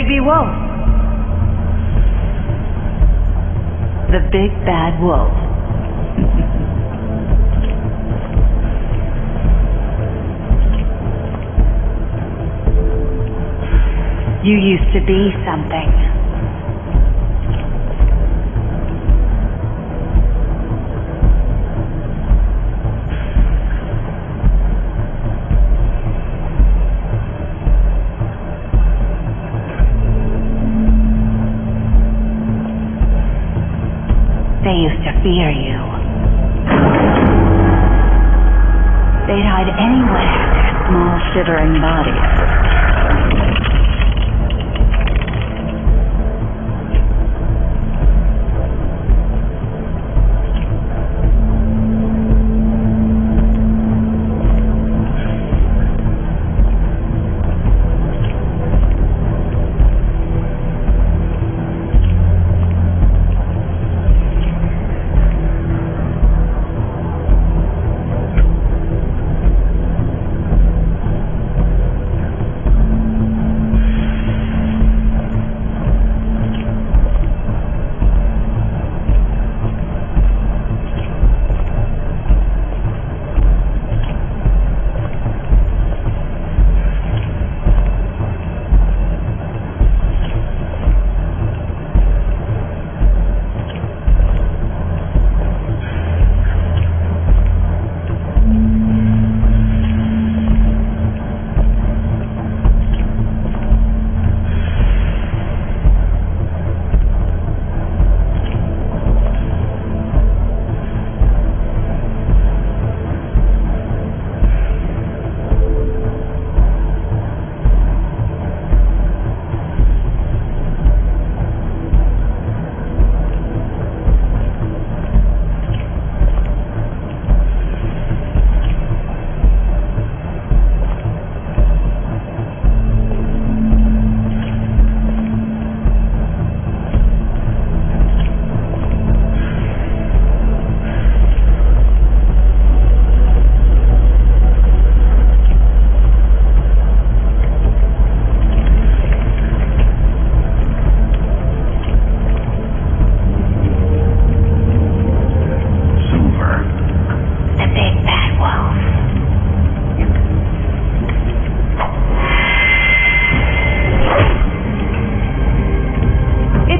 Bigby Wolf. The big bad wolf. You used to be something. They used to fear you. They'd hide anywhere their small, shivering bodies.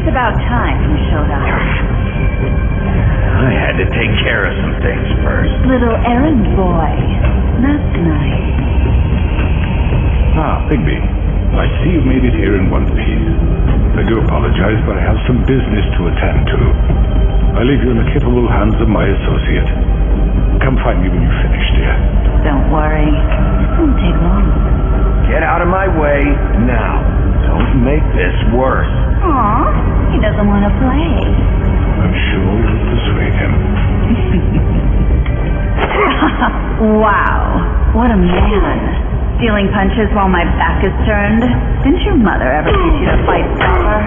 About time you showed up. I had to take care of some things first. Little errand boy. That's nice. Ah, Bigby. I see you made it here in one piece. I do apologize, but I have some business to attend to. I leave you in the capable hands of my associate. Come find me when you've finished, dear. Don't worry. It won't take long. Get out of my way now. Don't make this worse. Aw, he doesn't want to play. I'm sure you'll persuade him. Wow, what a man. Stealing punches while my back is turned. Didn't your mother ever teach you to fight proper?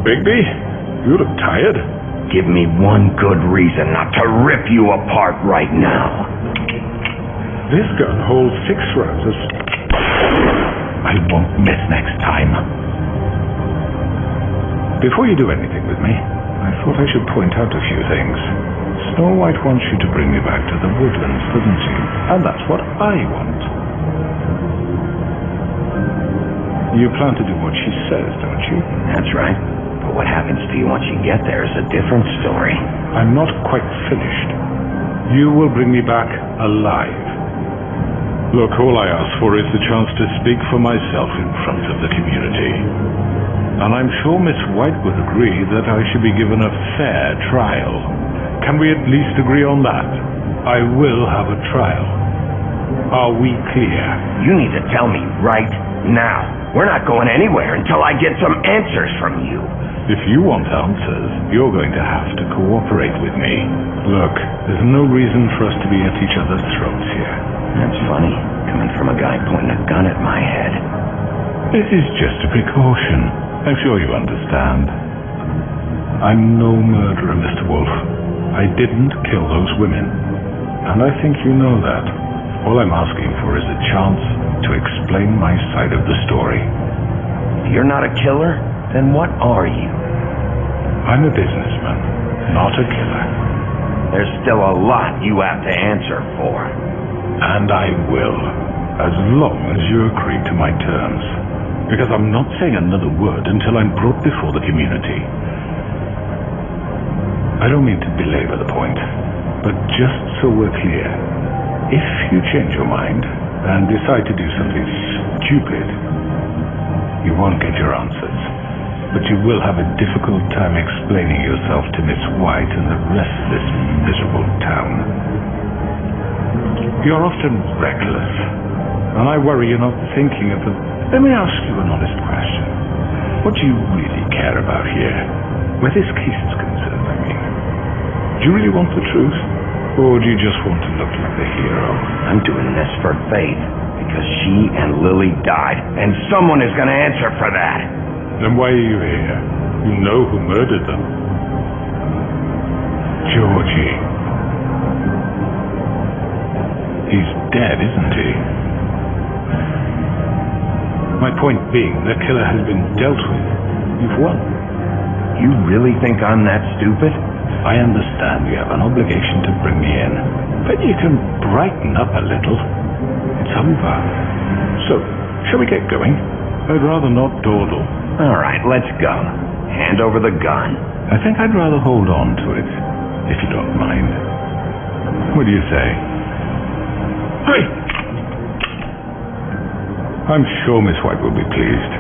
Bigby, you look tired. Give me one good reason not to rip you apart right now. This gun holds 6 rounds of... I won't miss next time. Before you do anything with me, I thought I should point out a few things. Snow White wants you to bring me back to the woodlands, doesn't she? And that's what I want. You plan to do what she says, don't you? That's right. But what happens to you once you get there is a different story. I'm not quite finished. You will bring me back alive. Look, all I ask for is the chance to speak for myself in front of the community. And I'm sure Miss White would agree that I should be given a fair trial. Can we at least agree on that? I will have a trial. Are we clear? You need to tell me right now. We're not going anywhere until I get some answers from you. If you want answers, you're going to have to cooperate with me. Look, there's no reason for us to be at each other's throats here. That's funny, coming from a guy pointing a gun at my head. This is just a precaution. I'm sure you understand. I'm no murderer, Mr. Wolf. I didn't kill those women. And I think you know that. All I'm asking for is a chance to explain my side of the story. If you're not a killer, then what are you? I'm a businessman, not a killer. There's still a lot you have to answer for. And I will, as long as you agree to my terms. Because I'm not saying another word until I'm brought before the community. I don't mean to belabor the point, but just so we're clear, if you change your mind and decide to do something stupid, you won't get your answers. But you will have a difficult time explaining yourself to Miss White and the rest of this miserable town. You're often reckless, and I worry you're not thinking of the... Let me ask you an honest question. What do you really care about here? Where this case is concerned, I mean. Do you really want the truth? Or do you just want to look like the hero? I'm doing this for Faith, because she and Lily died, and someone is going to answer for that. Then why are you here? You know who murdered them. Georgie. He's dead, isn't he? My point being, the killer has been dealt with. You've won. You really think I'm that stupid? I understand you have an obligation to bring me in, but you can brighten up a little. It's over. So, shall we get going? I'd rather not dawdle. All right, let's go. Hand over the gun. I think I'd rather hold on to it, if you don't mind. What do you say? Hey! I'm sure Miss White will be pleased.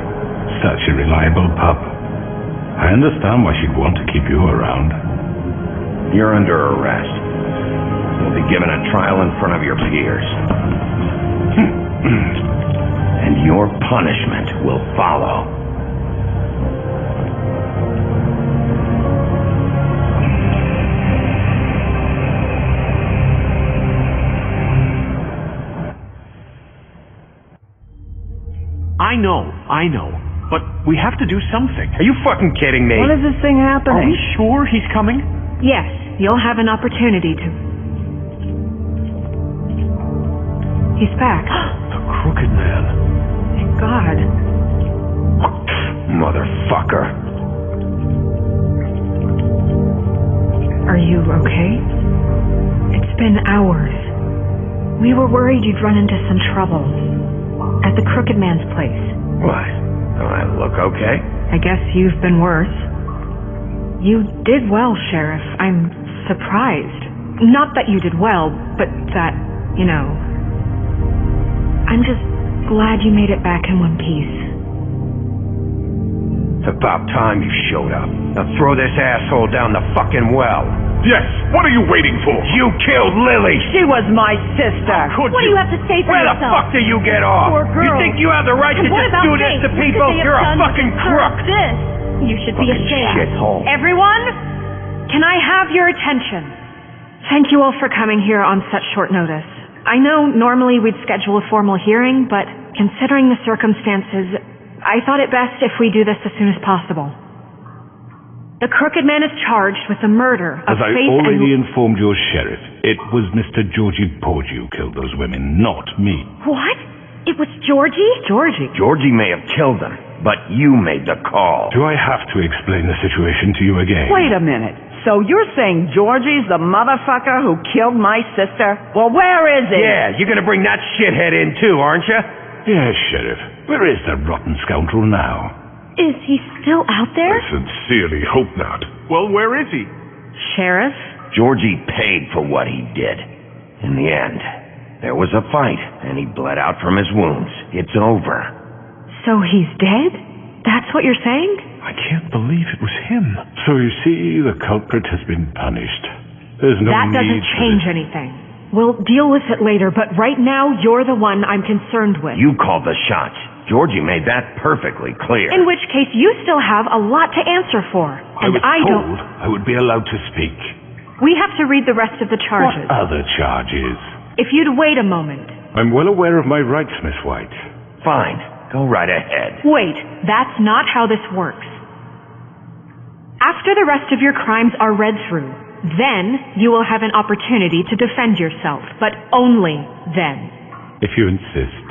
Such a reliable pup. I understand why she'd want to keep you around. You're under arrest. You'll be given a trial in front of your peers. And your punishment will follow. I know. But we have to do something. Are you fucking kidding me? When is this thing Are happening? we sure he's coming? Yes, you'll have an opportunity to. He's back. The Crooked Man. Thank God. Motherfucker. Are you okay? It's been hours. We were worried you'd run into some trouble. At the Crooked Man's place. What? Don't I look okay? I guess you've been worse. You did well, Sheriff. I'm surprised. Not that you did well, but that, you know. I'm just glad you made it back in one piece. It's about time you showed up. Now throw this asshole down the fucking well. Yes! What are you waiting for? You killed Lily! She was my sister. Could What do you have to say for Where the yourself? fuck do you get off? Poor girl. You think you have the right to And what just about do this Faith? to What people? could they have You're a done to fucking deserve crook! This? You should be Fucking ashamed. shithole. Everyone, can I have your attention? Thank you all for coming here on such short notice. I know normally we'd schedule a formal hearing, but considering the circumstances, I thought it best if we do this as soon as possible. The Crooked Man is charged with the murder of As I Faith already and... informed your sheriff, it was Mr. Georgie Porgy who killed those women, not me. What? It was Georgie? Georgie. Georgie may have killed them, but you made the call. Do I have to explain the situation to you again? Wait a minute. So you're saying Georgie's the motherfucker who killed my sister? Well, where is he? Yeah, you're gonna bring that shithead in too, aren't you? Yes, Sheriff. Where is the rotten scoundrel now? Is he still out there? Sincerely hope not. Well, where is he? Sheriff? Georgie paid for what he did. In the end, there was a fight, and he bled out from his wounds. It's over. So he's dead? That's what you're saying? I can't believe it was him. So you see, the culprit has been punished. There's no That need doesn't for change this. anything. We'll deal with it later, but right now, you're the one I'm concerned with. You called the shots. Georgie made that perfectly clear. In which case, you still have a lot to answer for. I was told I would be allowed to speak. We have to read the rest of the charges. What other charges? If you'd wait a moment. I'm well aware of my rights, Miss White. Fine. Go right ahead. Wait, that's not how this works. After the rest of your crimes are read through, then you will have an opportunity to defend yourself, but only then. If you insist.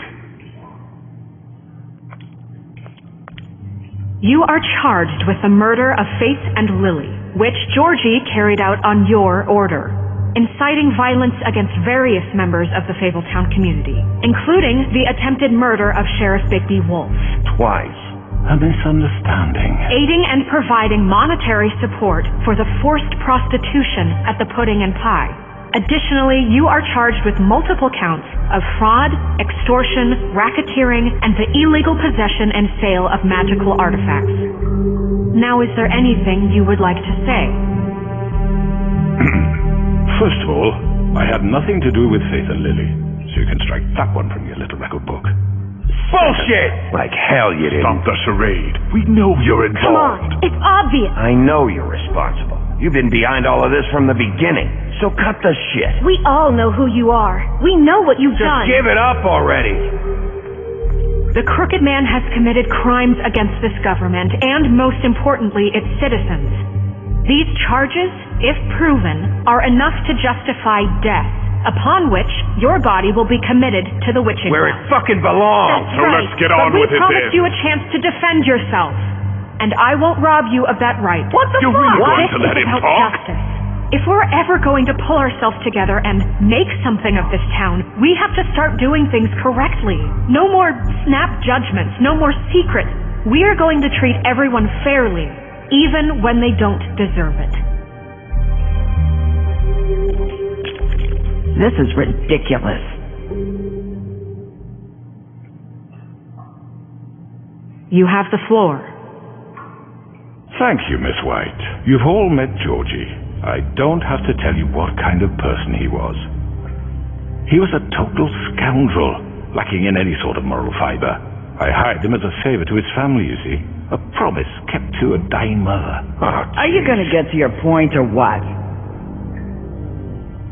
You are charged with the murder of Faith and Lily, which Georgie carried out on your order, inciting violence against various members of the Fabletown community, including the attempted murder of Sheriff Bigby Wolf. Twice. A misunderstanding. Aiding and providing monetary support for the forced prostitution at the Pudding and Pie. Additionally, you are charged with multiple counts of fraud, extortion, racketeering, and the illegal possession and sale of magical artifacts. Now, is there anything you would like to say? First of all, I had nothing to do with Faith and Lily, so you can strike that one from your little record book. Bullshit! Like hell you didn't. Stop the charade. We know you're involved. Come on, it's obvious. I know you're responsible. You've been behind all of this from the beginning, so cut the shit. We all know who you are. We know what you've Just done. give it up already. The Crooked Man has committed crimes against this government and, most importantly, its citizens. These charges, if proven, are enough to justify death, upon which your body will be committed to the witching Where it well. fucking belongs. That's So right. let's get on but with it we promised then. you a chance to defend yourself, and I won't rob you of that right. What the You're fuck? really going This to let is him about talk? justice. If we're ever going to pull ourselves together and make something of this town, we have to start doing things correctly. No more snap judgments, no more secrets. We are going to treat everyone fairly, even when they don't deserve it. This is ridiculous. You have the floor. Thank you, Miss White. You've all met Georgie. I don't have to tell you what kind of person he was. He was a total scoundrel, lacking in any sort of moral fiber. I hired him as a favor to his family, you see. A promise kept to a dying mother. Are you going to get to your point or what?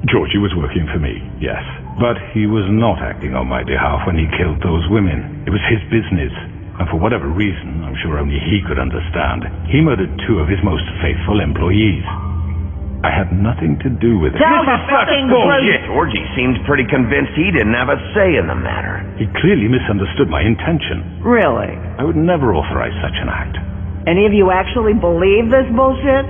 Georgie was working for me, yes. But he was not acting on my behalf when he killed those women. It was his business. And for whatever reason, I'm sure only he could understand, he murdered 2 of his most faithful employees. I had nothing to do with it. Tell the fucking Bullshit. Georgie seems pretty convinced he didn't have a say in the matter. He clearly misunderstood my intention. Really? I would never authorize such an act. Any of you actually believe this bullshit?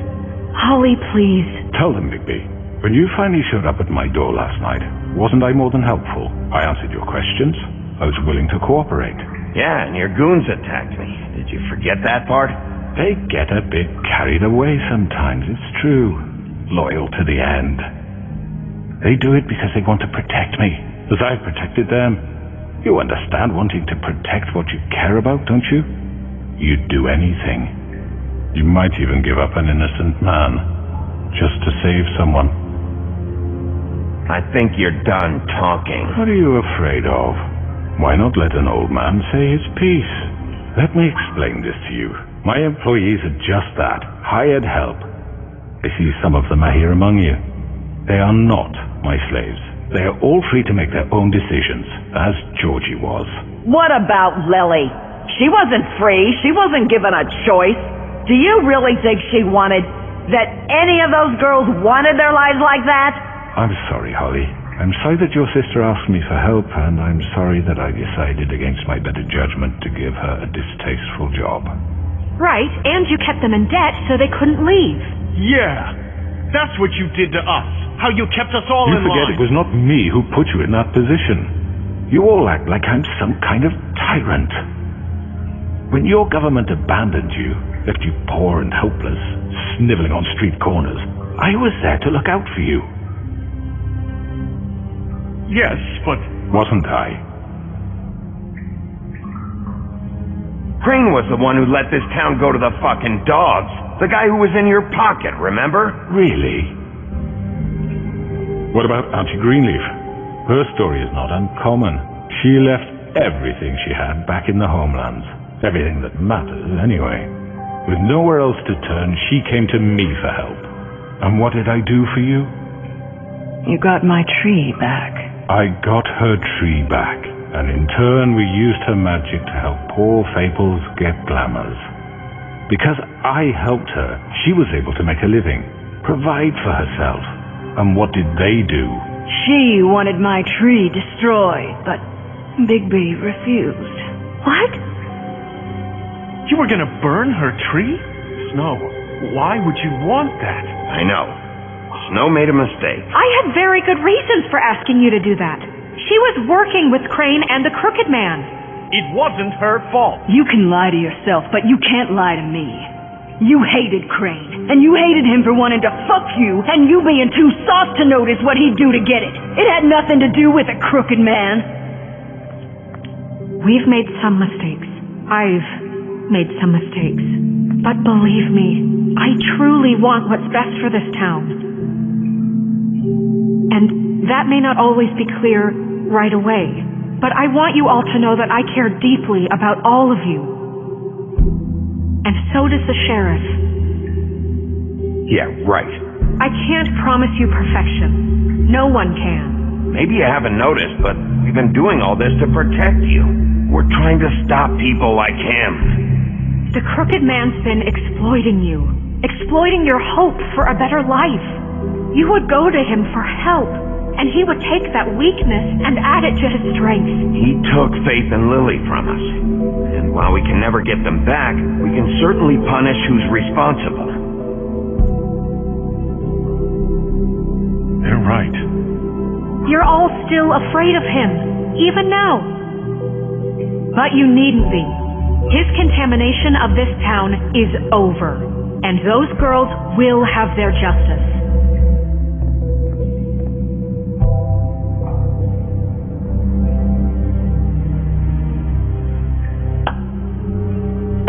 Holly, please. Tell them, Bigby. When you finally showed up at my door last night, wasn't I more than helpful? I answered your questions. I was willing to cooperate. Yeah, and your goons attacked me. Did you forget that part? They get a bit carried away sometimes, it's true. Loyal to the end. They do it because they want to protect me, as I've protected them. You understand wanting to protect what you care about, don't you? You'd do anything. You might even give up an innocent man, just to save someone. I think you're done talking. What are you afraid of? Why not let an old man say his piece? Let me explain this to you. My employees are just that, hired help. I see some of them are here among you. They are not my slaves. They are all free to make their own decisions, as Georgie was. What about Lily? She wasn't free. She wasn't given a choice. Do you really think that any of those girls wanted their lives like that? I'm sorry, Holly. I'm sorry that your sister asked me for help, and I'm sorry that I decided against my better judgment to give her a distasteful job. Right, and you kept them in debt so they couldn't leave. Yeah, that's what you did to us. How you kept us all You in forget line. it was not me who put you in that position. You all act like I'm some kind of tyrant. When your government abandoned you, left you poor and helpless, sniveling on street corners, I was there to look out for you. Yes, but... Wasn't I? Crane was the one who let this town go to the fucking dogs. The guy who was in your pocket, remember? Really? What about Auntie Greenleaf? Her story is not uncommon. She left everything she had back in the homelands. Everything that matters, anyway. With nowhere else to turn, she came to me for help. And what did I do for you? You got my tree back. I got her tree back, and in turn we used her magic to help poor Fables get glamours. Because I helped her, she was able to make a living, provide for herself. And what did they do? She wanted my tree destroyed, but Bigby refused. What? You were gonna burn her tree? Snow, why would you want that? I know. Snow made a mistake. I had very good reasons for asking you to do that. She was working with Crane and the Crooked Man. It wasn't her fault. You can lie to yourself, but you can't lie to me. You hated Crane, and you hated him for wanting to fuck you, and you being too soft to notice what he'd do to get it. It had nothing to do with a Crooked Man. We've made some mistakes. I've made some mistakes. But believe me, I truly want what's best for this town. And that may not always be clear right away, but I want you all to know that I care deeply about all of you. And so does the sheriff. Yeah, right. I can't promise you perfection. No one can. Maybe you haven't noticed, but we've been doing all this to protect you. We're trying to stop people like him. The Crooked Man's been exploiting you. Exploiting your hope for a better life. You would go to him for help, and he would take that weakness and add it to his strength. He took Faith and Lily from us. And while we can never get them back, we can certainly punish who's responsible. They're right. You're all still afraid of him, even now. But you needn't be. His contamination of this town is over, and those girls will have their justice.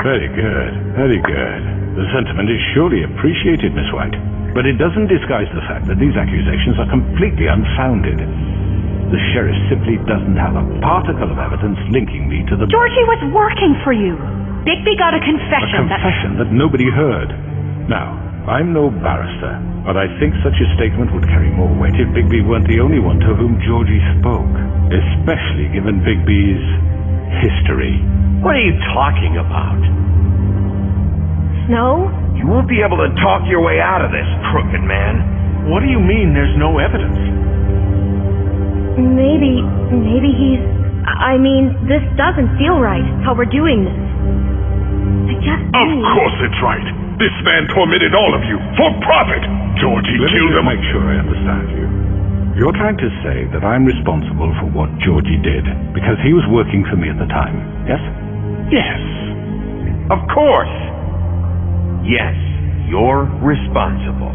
Very good, very good. The sentiment is surely appreciated, Miss White. But it doesn't disguise the fact that these accusations are completely unfounded. The sheriff simply doesn't have a particle of evidence linking me to the... Georgie was working for you. Bigby got a A confession confession that nobody heard. Now, I'm no barrister, but I think such a statement would carry more weight if Bigby weren't the only one to whom Georgie spoke. Especially given Bigby's history. What are you talking about? Snow? You won't be able to talk your way out of this, Crooked Man. What do you mean there's no evidence? Maybe he's... I mean, this doesn't feel right, how we're doing this. Of course it's right. This man tormented all of you for profit. Georgie Let me killed just him. make sure I understand you. You're trying to say that I'm responsible for what Georgie did because he was working for me at the time, yes? Yes. Of course. Yes, you're responsible.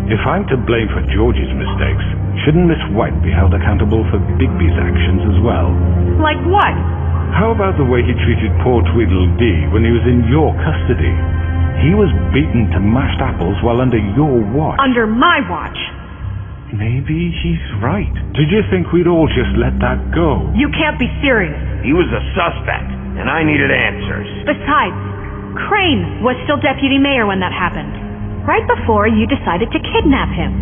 If I'm to blame for Georgie's mistakes, shouldn't Miss White be held accountable for Bigby's actions as well? Like what? How about the way he treated poor Tweedledee when he was in your custody? He was beaten to mashed apples while under your watch. Under my watch. Maybe he's right. Did you think we'd all just let that go? You can't be serious. He was a suspect, and I needed answers. Besides, Crane was still deputy mayor when that happened. Right before you decided to kidnap him.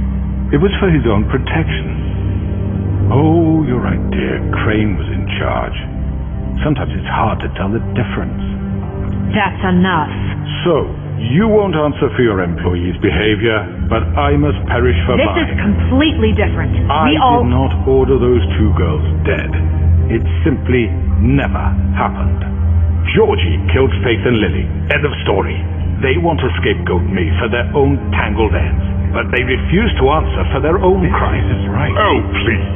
It was for his own protection. Oh, you're right, dear. Crane was in charge. Sometimes it's hard to tell the difference. That's enough. So, You won't answer for your employees' behavior, but I must perish for This mine. is completely different. I did not order those two girls dead. It simply never happened. Georgie killed Faith and Lily. End of story. They want to scapegoat me for their own tangled ends, but they refuse to answer for their own crimes. This is right. Oh, please.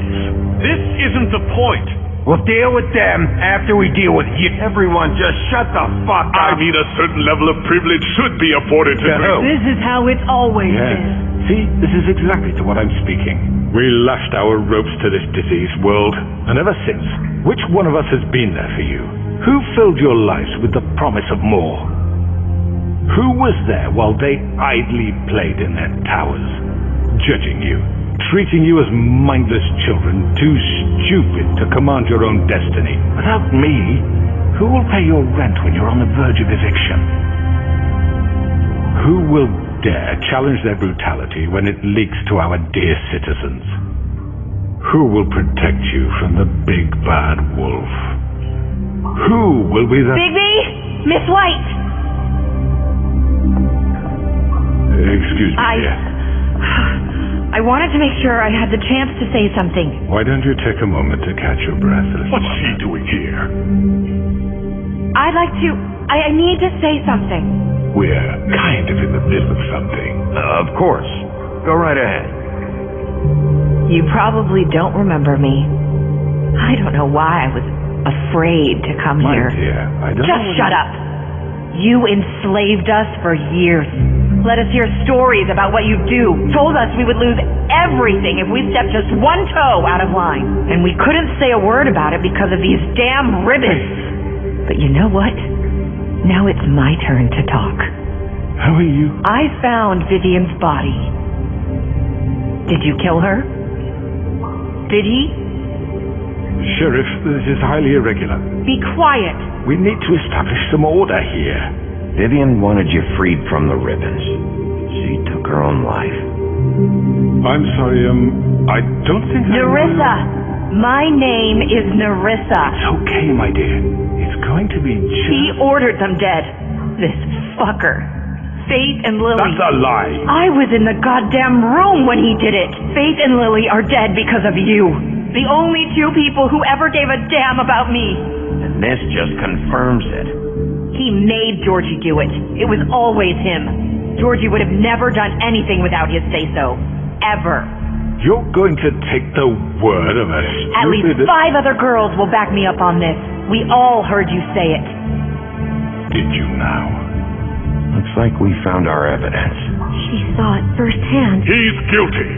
This isn't the point. We'll deal with them after we deal with you. Everyone just shut the fuck I up. mean, a certain level of privilege should be afforded to To who? This is how it's always Yes. been. See, this is exactly to what I'm speaking. We lashed our ropes to this diseased world, and ever since, which one of us has been there for you? Who filled your lives with the promise of more? Who was there while they idly played in their towers, judging you, treating you as mindless children, too stupid to command your own destiny? Without me, who will pay your rent when you're on the verge of eviction? Who will dare challenge their brutality when it leaks to our dear citizens? Who will protect you from the big bad wolf? Who will be the... Bigby? Miss White! Excuse me, dear. I wanted to make sure I had the chance to say something. Why don't you take a moment to catch your breath, Elizabeth? What's she doing here? I'd like to... I need to say something. We're kind of in the middle of something. Of course. Go right ahead. You probably don't remember me. I don't know why I was afraid to come My here. dear, I don't Just know shut up. You enslaved us for years. Let us hear stories about what you do. Told us we would lose everything if we stepped just one toe out of line. And we couldn't say a word about it because of these damn ribbons. But you know what? Now it's my turn to talk. How are you? I found Vivian's body. Did you kill her? Did he? Sheriff, this is highly irregular. Be quiet. We need to establish some order here. Vivian wanted you freed from the ribbons. She took her own life. I'm sorry, I don't think Nerissa. My name is Nerissa. It's okay, my dear. It's going to be just... He ordered them dead. This fucker. Faith and Lily. That's a lie. I was in the goddamn room when he did it. Faith and Lily are dead because of you. The only two people who ever gave a damn about me. And this just confirms it. He made Georgie do it. It was always him. Georgie would have never done anything without his say-so. Ever. You're going to take the word of a At least 5 other girls will back me up on this. We all heard you say it. Did you now? Looks like we found our evidence. She saw it firsthand. He's guilty.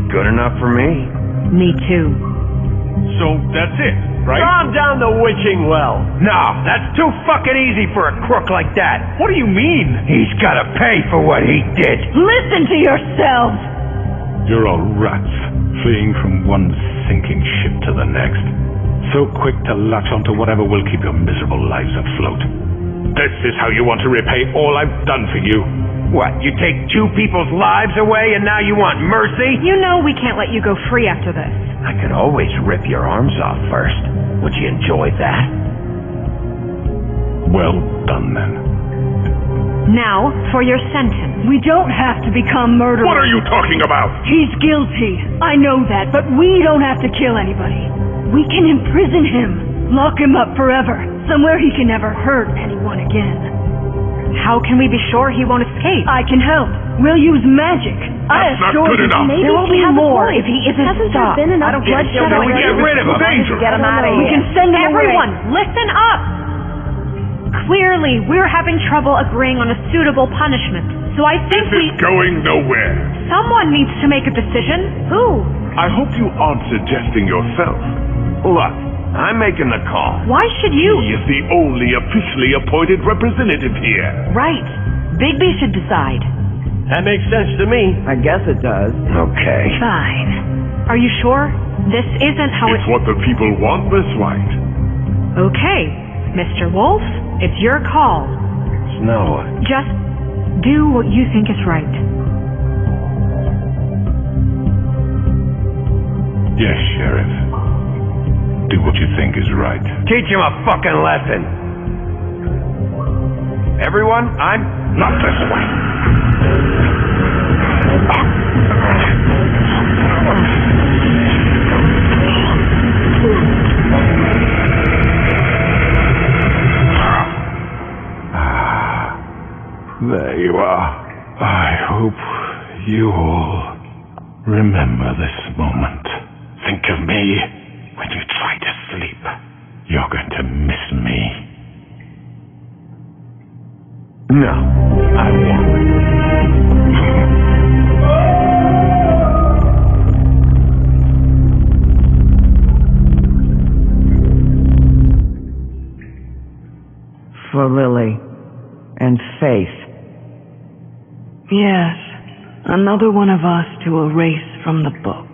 Good enough for me. Me too. So that's it, right? Calm down the witching well. No, that's too fucking easy for a crook like that. What do you mean? He's gotta pay for what he did. Listen to yourselves! You're all rats, fleeing from one sinking ship to the next. So quick to latch onto whatever will keep your miserable lives afloat. This is how you want to repay all I've done for you. What, you take 2 people's lives away and now you want mercy? You know we can't let you go free after this. I could always rip your arms off first. Would you enjoy that? Well done, then. Now, for your sentence. We don't have to become murderers. What are you talking about? He's guilty. I know that, but we don't have to kill anybody. We can imprison him. Lock him up forever. Somewhere he can never hurt anyone again. How can we be sure he won't escape? I can help. We'll use magic. That's not good enough. Maybe There will he be has a more point. if he isn't Hasn't stopped. there been enough I don't get it. bloodshed We already? get rid of him. Danger. Get him out of We here. can send him Everyone, away. listen up! Clearly, we're having trouble agreeing on a suitable punishment. So I think This is going nowhere. someone needs to make a decision. Who? I hope you aren't suggesting yourself. Look, I'm making the call. Why should you? He is the only officially appointed representative here. Right. Bigby should decide. That makes sense to me. I guess it does. Okay. Fine. Are you sure? This isn't how It's what the people want, Miss White. Okay, Mr. Wolf, it's your call. Snow. Just do what you think is right. Yes, Sheriff. Do what you think is right. Teach him a fucking lesson. Everyone, Not this way. There you are. I hope you all remember this moment. Think of me when you try to sleep. You're going to miss me. No, I won't. For Lily and Faith. Yes, another one of us to erase from the books.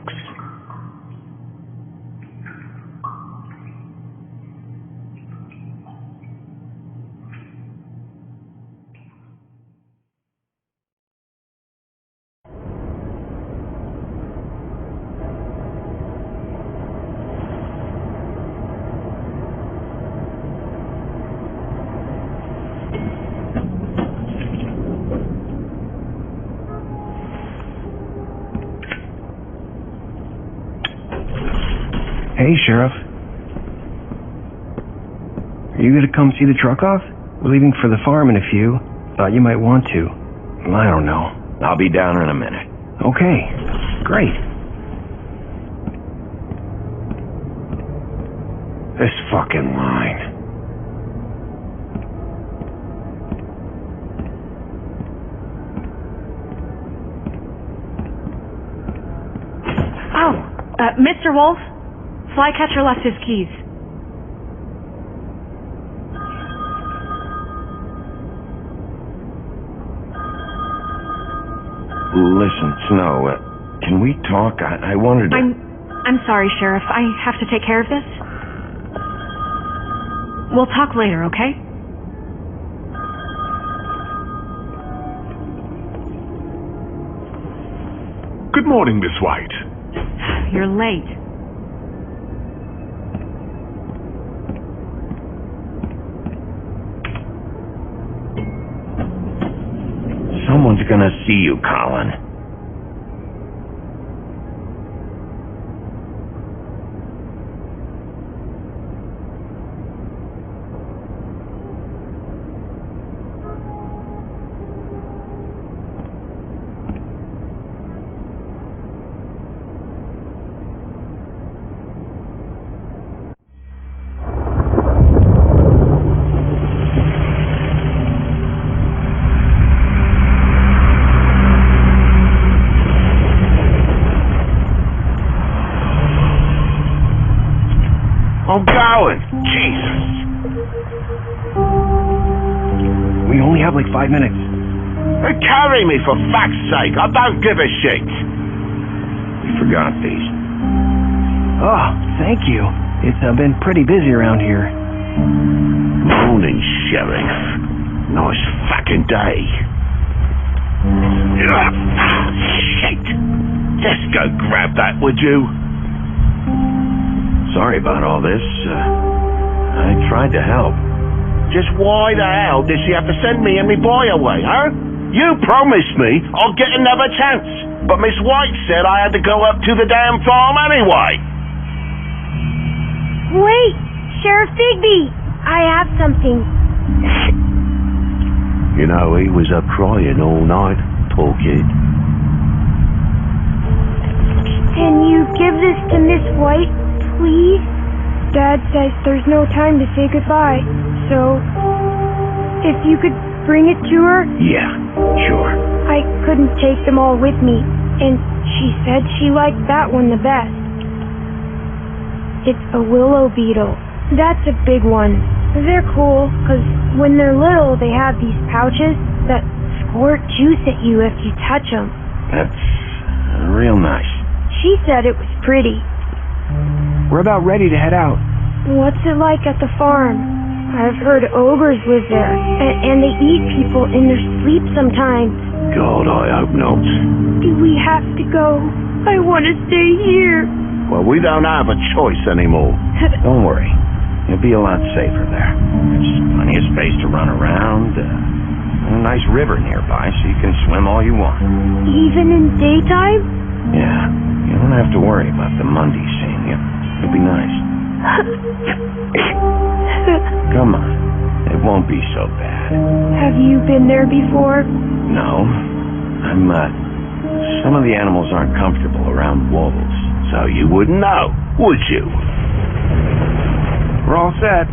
Hey, Sheriff. Are you gonna come see the truck off? We're leaving for the farm in a few. Thought you might want to. I don't know. I'll be down in a minute. Okay. Great. This fucking line. Oh, Mr. Wolf? Flycatcher left his keys. Listen, Snow, can we talk? I wanted to... I'm sorry, Sheriff. I have to take care of this. We'll talk later, okay? Good morning, Miss White. You're late. Someone's gonna see you, Colin. I'm going! Jesus! We only have like 5 minutes. Carry me, for fuck's sake! I don't give a shit! We forgot these. Oh, thank you. It's been pretty busy around here. Morning, Sheriff. Nice fucking day. Shit! Just go grab that, would you? Sorry about all this. I tried to help. Just why the hell did she have to send me and me boy away, huh? You promised me I'll get another chance, but Miss White said I had to go up to the damn farm anyway. Wait, Sheriff Bigby, I have something. You know, he was up crying all night, poor kid. Can you give this to Miss White, please? Dad says there's no time to say goodbye, so if you could bring it to her? Yeah, sure. I couldn't take them all with me, and she said she liked that one the best. It's a willow beetle. That's a big one. They're cool, because when they're little, they have these pouches that squirt juice at you if you touch them. That's real nice. She said it was pretty. We're about ready to head out. What's it like at the farm? I've heard ogres live there, and they eat people in their sleep sometimes. God, I hope not. Do we have to go? I want to stay here. Well, we don't have a choice anymore. Don't worry. You'll be a lot safer there. There's plenty of space to run around. And a nice river nearby, so you can swim all you want. Even in daytime? Yeah, you don't have to worry about the Monday seeing you. It'll be nice. Come on, it won't be so bad. Have you been there before? No, some of the animals aren't comfortable around wolves. So you wouldn't know, would you? We're all set.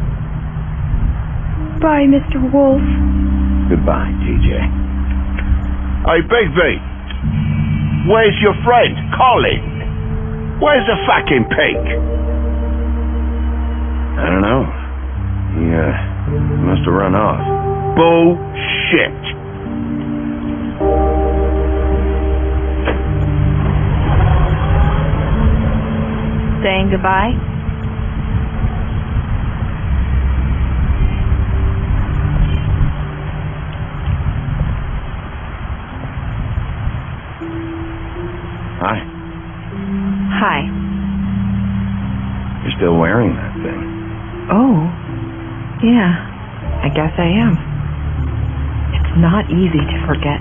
Bye, Mr. Wolf. Goodbye, TJ. Hey, Bigby. Where's your friend, Colin? Where's the fucking pig? I don't know. He must have run off. Bullshit. Saying goodbye? Hi. Hi. You're still wearing that thing. Oh, yeah, I guess I am. It's not easy to forget.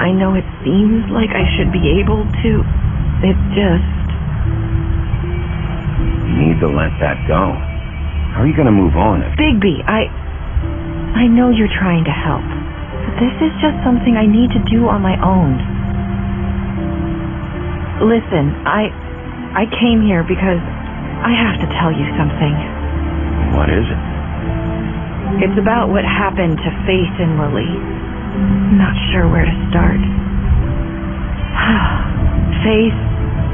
I know it seems like I should be able to. It just... You need to let that go. How are you going to move on if... Bigby, I know you're trying to help. But this is just something I need to do on my own. Listen, I came here because I have to tell you something. What is it? It's about what happened to Faith and Lily. I'm not sure where to start. Faith,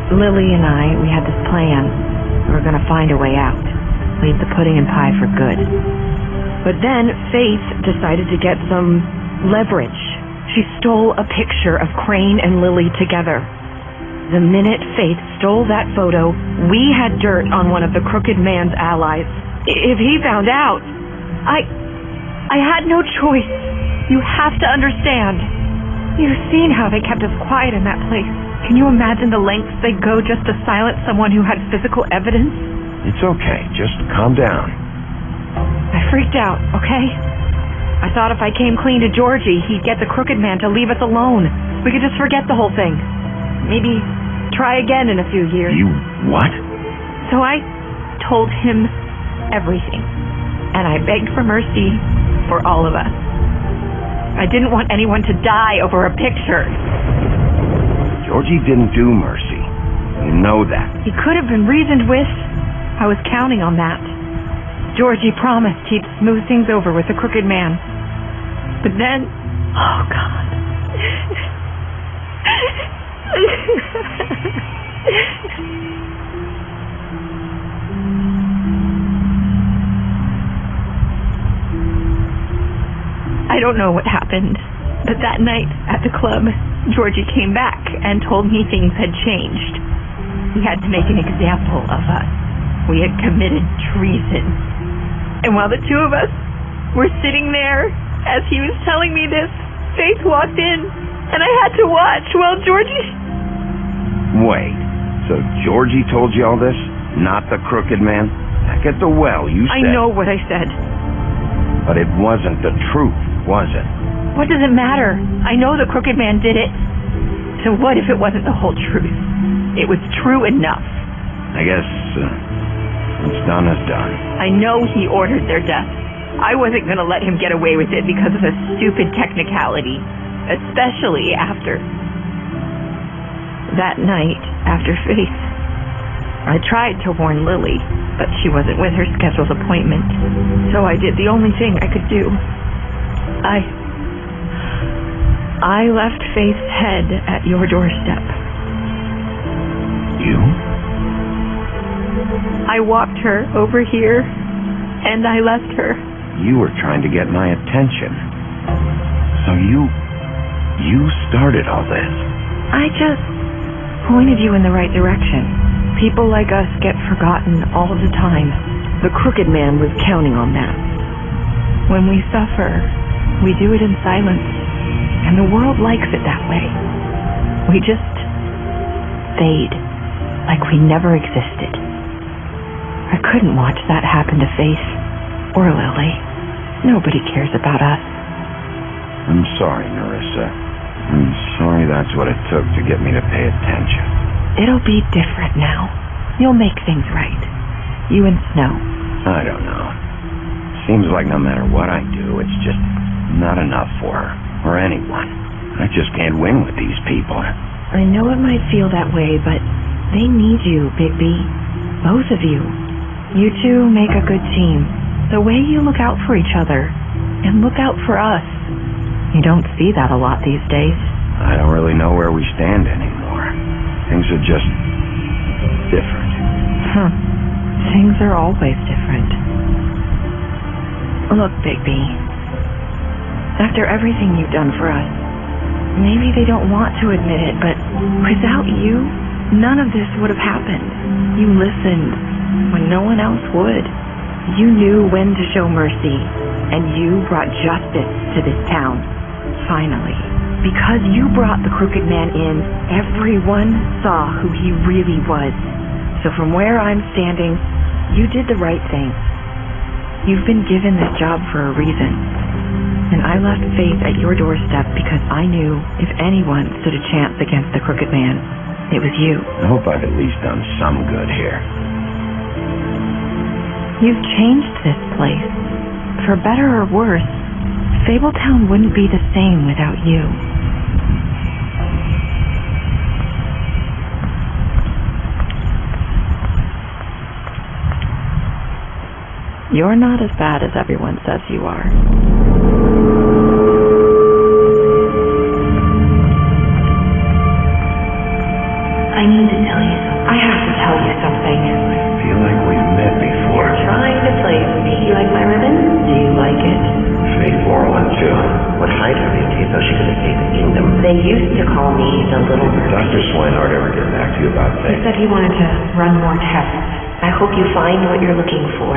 Lily, and I, we had this plan. We were going to find a way out. Leave the pudding and pie for good. But then Faith decided to get some leverage. She stole a picture of Crane and Lily together. The minute Faith stole that photo, we had dirt on one of the crooked man's allies. If he found out, I had no choice. You have to understand. You've seen how they kept us quiet in that place. Can you imagine the lengths they go just to silence someone who had physical evidence? It's okay. Just calm down. I freaked out, okay? I thought if I came clean to Georgie, he'd get the crooked man to leave us alone. We could just forget the whole thing. Maybe try again in a few years. You what? So I told him everything. And I begged for mercy for all of us. I didn't want anyone to die over a picture. Georgie didn't do mercy. You know that. He could have been reasoned with. I was counting on that. Georgie promised he'd smooth things over with the crooked man. But then... Oh, God. I don't know what happened, but that night at the club, Georgie came back and told me things had changed. He had to make an example of us. We had committed treason. And while the two of us were sitting there, as he was telling me this, Faith walked in, and I had to watch while Georgie... Wait, so Georgie told you all this? Not the crooked man? Back at the well, you said... I know what I said. But it wasn't the truth, was it? What does it matter? I know the crooked man did it. So what if it wasn't the whole truth? It was true enough. I guess, what's done is done. I know he ordered their death. I wasn't going to let him get away with it because of a stupid technicality. Especially after... That night, after Faith, I tried to warn Lily, but she wasn't with her scheduled appointment. So I did the only thing I could do. I left Faith's head at your doorstep. You? I walked her over here, and I left her. You were trying to get my attention. So you started all this. I just pointed you in the right direction. People like us get forgotten all the time. The crooked man was counting on that. When we suffer, we do it in silence, and the world likes it that way. We just fade, like we never existed. I couldn't watch that happen to Faith or Lily. Nobody cares about us. I'm sorry, Nerissa. I'm sorry that's what it took to get me to pay attention. It'll be different now. You'll make things right. You and Snow. I don't know. Seems like no matter what I do, it's just not enough for her, or anyone. I just can't win with these people. I know it might feel that way, but they need you, Bigby. Both of you. You two make a good team. The way you look out for each other, and look out for us. You don't see that a lot these days. I don't really know where we stand anymore. Things are just different. Things are always different. Look, Bigby. After everything you've done for us, maybe they don't want to admit it, but without you, none of this would have happened. You listened when no one else would. You knew when to show mercy, and you brought justice to this town. Finally. Because you brought the Crooked Man in, everyone saw who he really was. So from where I'm standing, you did the right thing. You've been given this job for a reason. And I left Faith at your doorstep because I knew if anyone stood a chance against the Crooked Man, it was you. I hope I've at least done some good here. You've changed this place. For better or worse, Fabletown wouldn't be the same without you. You're not as bad as everyone says you are. I need to tell you something. I have to tell you something. I feel like we've met before. Trying to play me. You like my ribbon? Do you like it? Faith Laurel and too. Would hide everything so she could escape the kingdom. They used to call me the Little Mermaid. Dr. Swinehart ever get back to you about He Faith? said he wanted to run more tests. I hope you find what you're looking for.